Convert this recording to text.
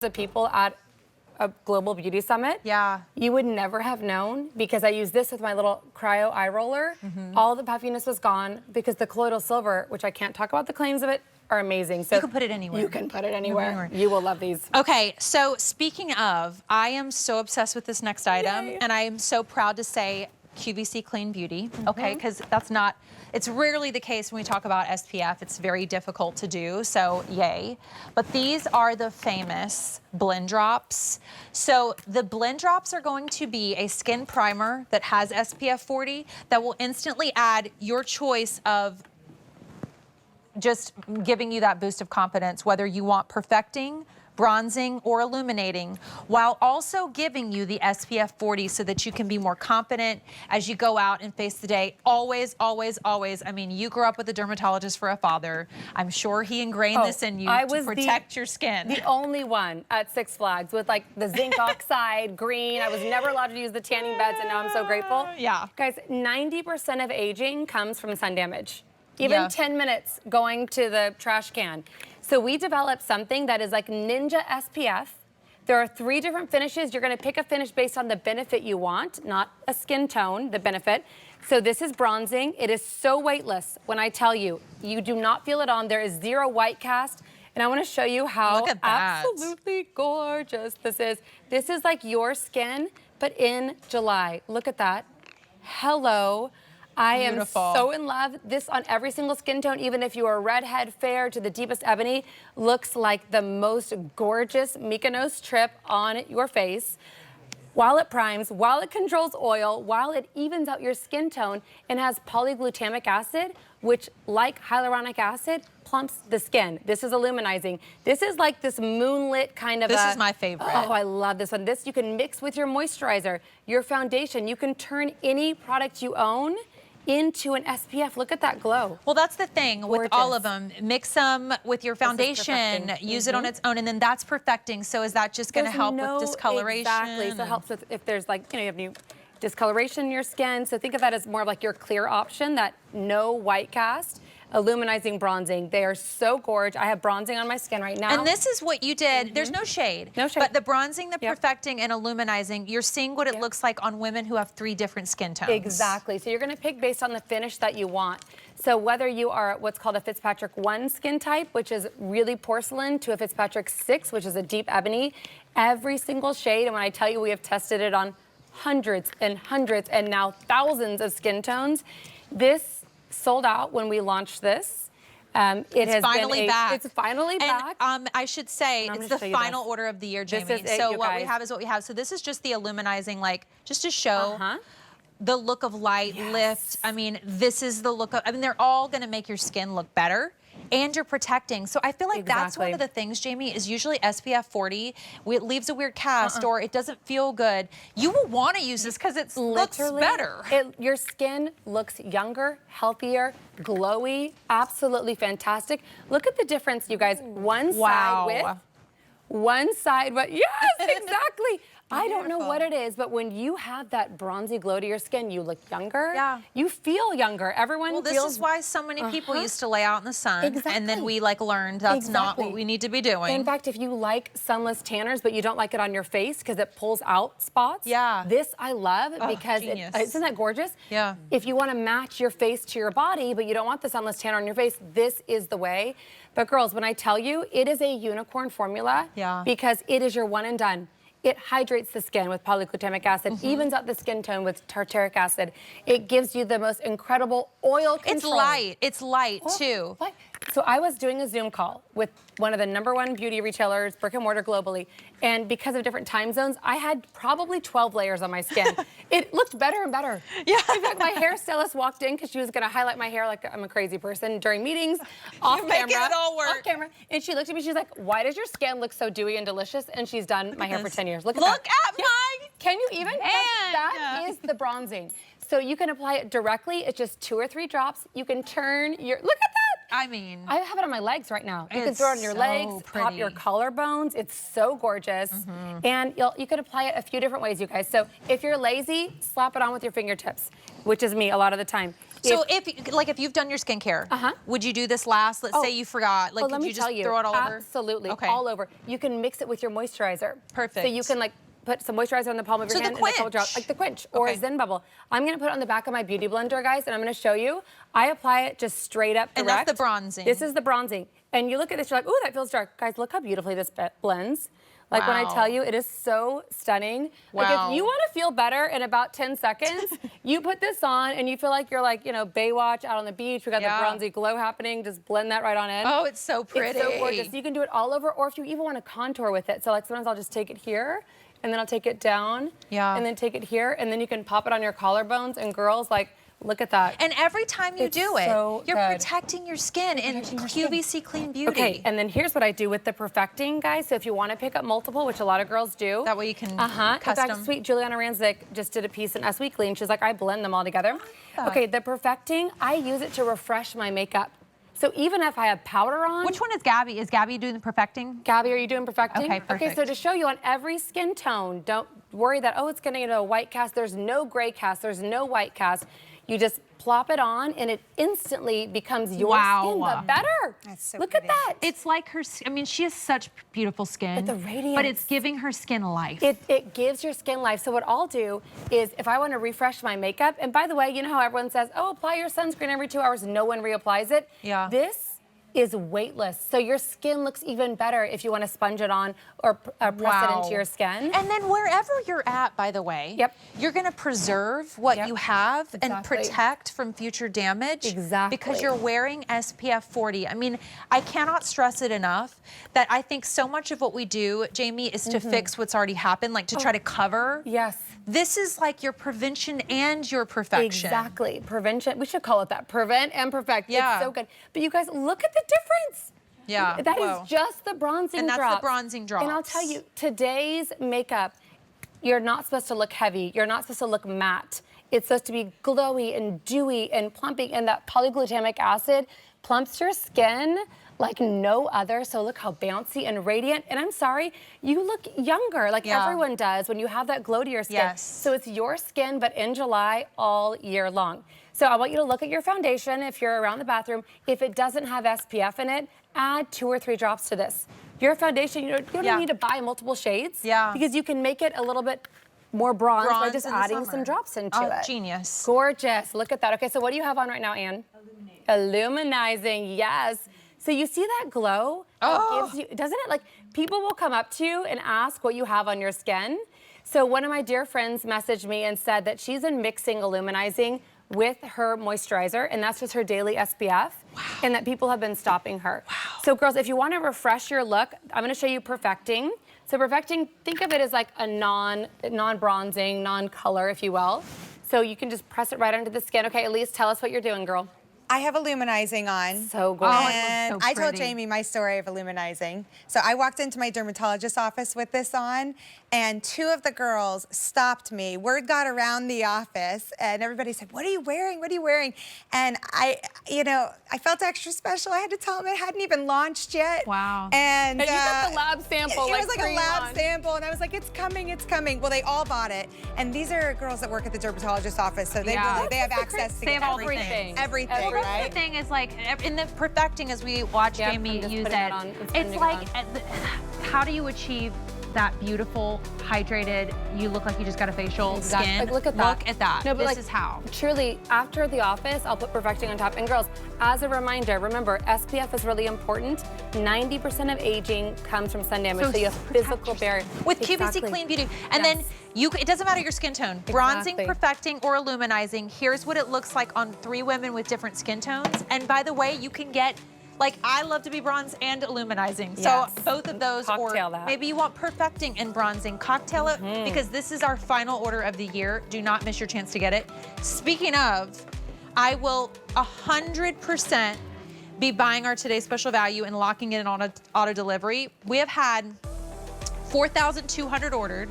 the people at a global beauty summit. Yeah. You would never have known because I used this with my little cryo eye roller. All the puffiness was gone because the colloidal silver, which I can't talk about the claims of it, are amazing. So you can put it anywhere. You can put it anywhere. You will love these. Okay, so speaking of, I am so obsessed with this next item, and I am so proud to say QVC Clean Beauty, okay, because that's not, it's rarely the case when we talk about SPF. It's very difficult to do, so yay. But these are the famous blend drops. So the blend drops are going to be a skin primer that has SPF 40 that will instantly add your choice of just giving you that boost of confidence, whether you want perfecting, bronzing, or illuminating, while also giving you the SPF 40 so that you can be more confident as you go out and face the day. Always, always, always. I mean, you grew up with a dermatologist for a father. I'm sure he ingrained this in you to protect your skin. The only one at Six Flags with like the zinc oxide green. I was never allowed to use the tanning beds, and now I'm so grateful. Yeah. Guys, 90% of aging comes from sun damage. Even 10 minutes going to the trash can. So we developed something that is like Ninja SPF. There are 3 different finishes. You're gonna pick a finish based on the benefit you want, not a skin tone, the benefit. So this is bronzing. It is so weightless. When I tell you, you do not feel it on. There is 0 white cast. And I wanna show you how absolutely gorgeous this is. This is like your skin, but in July. Look at that. Hello. I am so in love. This on every single skin tone, even if you are redhead, fair to the deepest ebony, looks like the most gorgeous Mykonos trip on your face. While it primes, while it controls oil, while it evens out your skin tone, and has polyglutamic acid, which, like hyaluronic acid, plumps the skin. This is Illuminizing. This is like this moonlit kind of This is my favorite. Oh, I love this one. This you can mix with your moisturizer, your foundation. You can turn any product you own into an SPF. Look at that glow. Well, that's the thing with all of them. Mix them with your foundation, use it on its own, and then that's perfecting. So is that just going to help with discoloration? Exactly. So it helps with if there's like, you have new discoloration in your skin. So think of that as more of like your clear option, that no white cast. Illuminizing bronzing. They are so gorgeous. I have bronzing on my skin right now. And this is what you did. There's no shade. No shade. But the bronzing, the perfecting, and illuminizing, you're seeing what it looks like on women who have 3 different skin tones. Exactly. So you're going to pick based on the finish that you want. So whether you are what's called a Fitzpatrick 1 skin type, which is really porcelain, to a Fitzpatrick 6, which is a deep ebony, every single shade, and when I tell you we have tested it on hundreds and hundreds and now thousands of skin tones, this sold out when we launched this. It's finally back. It's finally back. I should say it's the final order of the year, Jamie. So what we have is what we have. So this is just the Illuminizing, like just to show the look of light, lift. I mean, this is the look of, I mean, they're all going to make your skin look better. And you're protecting. So I feel like that's one of the things, Jamie, is usually SPF 40, it leaves a weird cast or it doesn't feel good. You will want to use this because it looks better. Your skin looks younger, healthier, glowy, absolutely fantastic. Look at the difference, you guys. One side with, one side with, yes, exactly. I don't know what it is, but when you have that bronzy glow to your skin, you look younger. Yeah. You feel younger. Everyone feels... Well, this is why so many people used to lay out in the sun. And then we like learned that's not what we need to be doing. In fact, if you like sunless tanners, but you don't like it on your face because it pulls out spots. This I love because isn't that gorgeous? Yeah. If you want to match your face to your body, but you don't want the sunless tanner on your face, this is the way. But girls, when I tell you, it is a unicorn formula because it is your one and done. It hydrates the skin with polyglutamic acid, evens out the skin tone with tartaric acid. It gives you the most incredible oil control. It's light. It's light, too. So I was doing a Zoom call with one of the #1 beauty retailers, brick and mortar globally, and because of different time zones, I had probably 12 layers on my skin. It looked better and better. In fact, my hairstylist walked in because she was going to highlight my hair like I'm a crazy person during meetings, off camera. It all work. Off camera. And she looked at me, she's like, why does your skin look so dewy and delicious? And she's done my hair for 10 years. Look at that. My Can you even? That is the bronzing. So you can apply it directly. It's just 2 or 3 drops. You can turn your, look at that. I mean, I have it on my legs right now. You can throw it on your legs, pop your collarbones. It's so gorgeous. And you could apply it a few different ways, you guys. So if you're lazy, slap it on with your fingertips, which is me a lot of the time. So if you've done your skincare, would you do this last? Let's say you forgot. Like, could you just throw it all over? Absolutely, all over. You can mix it with your moisturizer. Perfect. So you can like put some moisturizer on the palm of your hand and a couple drops, like the Quench or a Zen Bubble. I'm gonna put it on the back of my beauty blender, guys, and I'm gonna show you. I apply it just straight up direct. And that's the bronzing. This is the bronzing. And you look at this, you're like, ooh, that feels dark. Guys, look how beautifully this blends. Like when I tell you, it is so stunning. Like if you want to feel better in about 10 seconds, you put this on and you feel like you're like, you know, Baywatch out on the beach. We got the bronzy glow happening. Just blend that right on in. Oh, it's so pretty. It's so gorgeous. You can do it all over, or if you even want to contour with it. So like sometimes I'll just take it here and then I'll take it down and then take it here and then you can pop it on your collarbones, and girls, like, look at that. And every time you do it, you're protecting your skin in QVC Clean Beauty. Okay, and then here's what I do with the perfecting, guys. So if you want to pick up multiple, which a lot of girls do. That way you can custom. In fact, sweet Juliana Rancic just did a piece in Us Weekly, and she's like, I blend them all together. Okay, the perfecting, I use it to refresh my makeup. So even if I have powder on. Which one is Gabby? Is Gabby doing the perfecting? Gabby, are you doing perfecting? Okay, perfect. Okay, so to show you on every skin tone, don't worry that, oh, it's gonna get a white cast. There's no gray cast, there's no white cast. You just plop it on and it instantly becomes your skin, but better. That's so Look pretty. at that. It's like her, I mean, she has such beautiful skin. But the radiance. But it's giving her skin life. It gives your skin life. So what I'll do is if I want to refresh my makeup, and by the way, you know how everyone says, oh, apply your sunscreen every 2 hours, no one reapplies it? Yeah. This is weightless. So your skin looks even better if you want to sponge it on or press it into your skin. And then wherever you're at, by the way, you're going to preserve what you have and protect from future damage. Exactly. Because you're wearing SPF 40. I mean, I cannot stress it enough that I think so much of what we do, Jamie, is to fix what's already happened, like to try to cover. Yes. This is like your prevention and your perfection. Exactly. Prevention. We should call it that. Prevent and perfect. Yeah. It's so good. But you guys, look at the difference. Yeah. That is just the bronzing drops. And that's the bronzing drops. And I'll tell you, today's makeup, you're not supposed to look heavy. You're not supposed to look matte. It's supposed to be glowy and dewy and plumping, and that polyglutamic acid plumps your skin like no other. So look how bouncy and radiant. And I'm sorry, you look younger, like everyone does when you have that glow to your skin. Yes. So it's your skin, but in July all year long. So I want you to look at your foundation if you're around the bathroom. If it doesn't have SPF in it, add 2 or 3 drops to this. Your foundation, you don't need to buy multiple shades because you can make it a little bit more bronze by just adding some drops into it. Genius. Gorgeous. Look at that. Okay, so what do you have on right now, Anne? Illuminizing, yes. So you see that glow? It gives you, doesn't it? Like, people will come up to you and ask what you have on your skin. So one of my dear friends messaged me and said that she's been mixing Illuminizing with her moisturizer, and that's just her daily SPF, and that people have been stopping her. So girls, if you want to refresh your look, I'm going to show you perfecting. So perfecting, think of it as like a non-bronzing, non-color, if you will. So you can just press it right onto the skin. Okay, Elise, tell us what you're doing, girl. I have Illuminizing on. So gorgeous. And I told Jamie my story of Illuminizing. So I walked into my dermatologist's office with this on, and 2 of the girls stopped me. Word got around the office, and everybody said, what are you wearing? What are you wearing? And I felt extra special. I had to tell them it hadn't even launched yet. Wow. And you got the lab sample. It was like a lab sample, and I was like, it's coming, it's coming. Well, they all bought it. And these are girls that work at the dermatologist's office, so they have access to everything. Everything. Right? The thing is, like, in the perfecting, as we watch Jamie use it, it's like, how do you achieve that beautiful, hydrated, you look like you just got a facial skin? Like, look at that. Look at that. No, but this is how. Truly, after the office, I'll put perfecting on top. And girls, as a reminder, remember, SPF is really important. 90% of aging comes from sun damage, so you have physical barrier. With QVC Clean Beauty. And then it doesn't matter your skin tone. Bronzing, perfecting, or illuminizing. Here's what it looks like on 3 women with different skin tones. And by the way, you can get, like, I love to be bronze and illuminizing. So both of those, or maybe you want perfecting and bronzing. Cocktail it, because this is our final order of the year. Do not miss your chance to get it. Speaking of, I will 100% be buying our today's special value and locking it in on auto delivery. We have had 4,200 ordered.